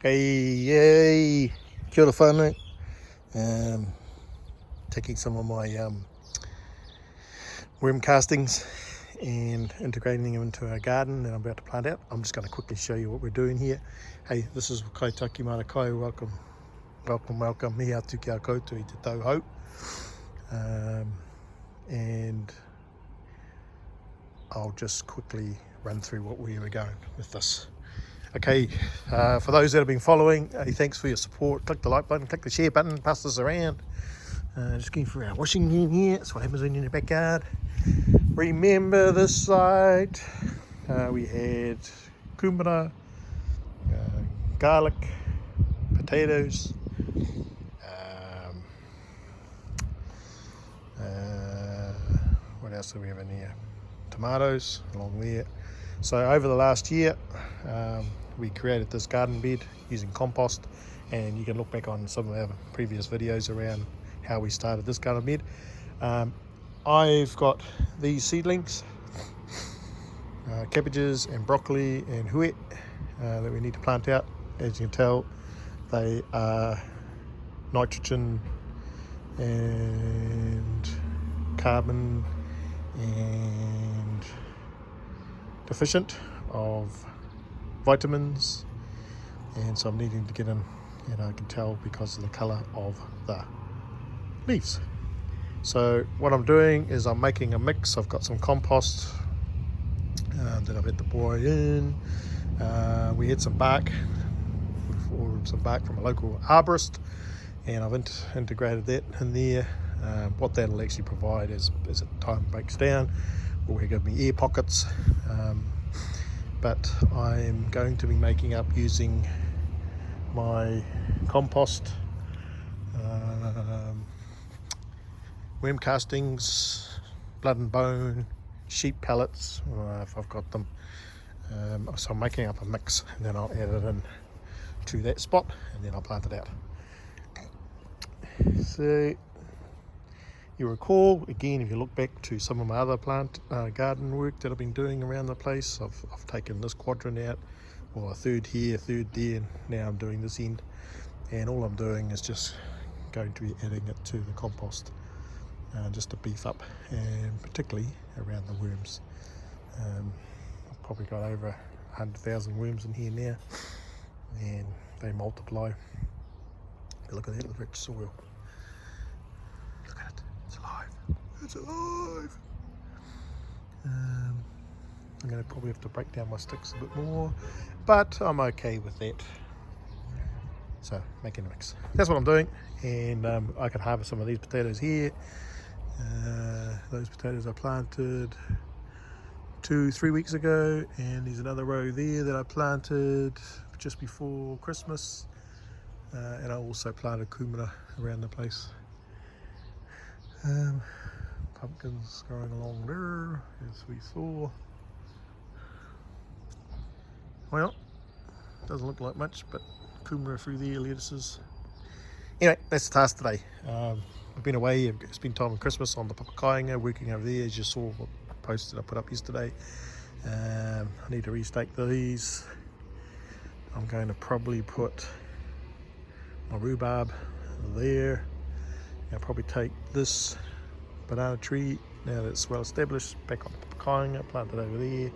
Okay, yay! Kia ora whānau. Taking some of my worm castings and integrating them into a garden that I'm about to plant out. I'm just going to quickly show you what we're doing here. Hey, this is Kaitaki Marakai. Welcome, welcome, welcome. Me atu kia koutou I te tau hau. And I'll just quickly run through what we were going with this. Okay, for those that have been following, hey, thanks for your support. Click the like button, click the share button, pass this around. Just going through our washing room here. That's what happens when you're in the backyard. Remember this side. We had kumara, garlic, potatoes, what else do we have in here? Tomatoes along there. So over the last year, we created this garden bed using compost, and you can look back on some of our previous videos around how we started this garden bed. I've got these seedlings, cabbages and broccoli and huet that we need to plant out. As you can tell, they are nitrogen and carbon and deficient of vitamins, and so I'm needing to get in, and I can tell because of the colour of the leaves. So what I'm doing is I'm making a mix. I've got some compost that I've had to boil in. We had some bark, or some bark from a local arborist, and I've integrated that in there. What that'll actually provide is, as time breaks down, will give me air pockets. But I'm going to be making up using my compost, worm castings, blood and bone, sheep pellets, if I've got them. So I'm making up a mix, and then I'll add it in to that spot, and then I'll plant it out. So you recall, again, if you look back to some of my other garden work that I've been doing around the place, I've taken this quadrant out, or a third here, a third there, and now I'm doing this end. And all I'm doing is just going to be adding it to the compost, just to beef up, and particularly around the worms. I've probably got over 100,000 worms in here now, and they multiply. Look at that, the rich soil. Look at it. It's alive. It's alive. I'm going to probably have to break down my sticks a bit more, but I'm okay with that. So making a mix. That's what I'm doing, and I can harvest some of these potatoes here. Those potatoes I planted 2-3 weeks ago, and there's another row there that I planted just before Christmas, and I also planted kumara around the place. Pumpkins growing along there, as we saw. Well, doesn't look like much, but kumara through there, lettuces. Anyway, that's the task today. I've been away, I've spent time on Christmas on the Papakainga, working over there, as you saw what post that I put up yesterday. I need to restake these. I'm going to probably put my rhubarb there. I'll probably take this banana tree, now that's well established, back on the Papakainga, plant it over there.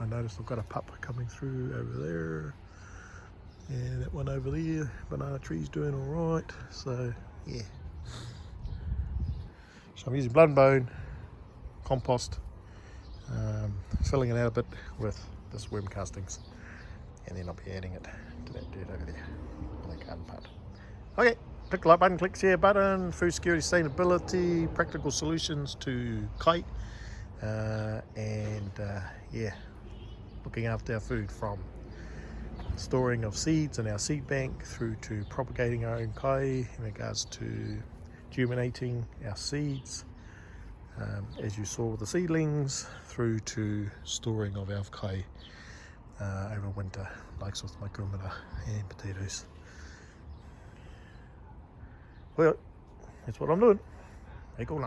I noticed I've got a pup coming through over there, and that one over there, banana tree's doing all right. So yeah, so I'm using blood and bone, compost, filling it out a bit with this worm castings, and then I'll be adding it to that dirt over there in the garden part. Okay, click the like button, click share button. Food security, sustainability, practical solutions to kite, and yeah, looking after our food, from storing of seeds in our seed bank through to propagating our own kai in regards to germinating our seeds, as you saw with the seedlings, through to storing of our kai over winter, like with my kumara and potatoes. Well, that's what I'm doing. Hey, cool.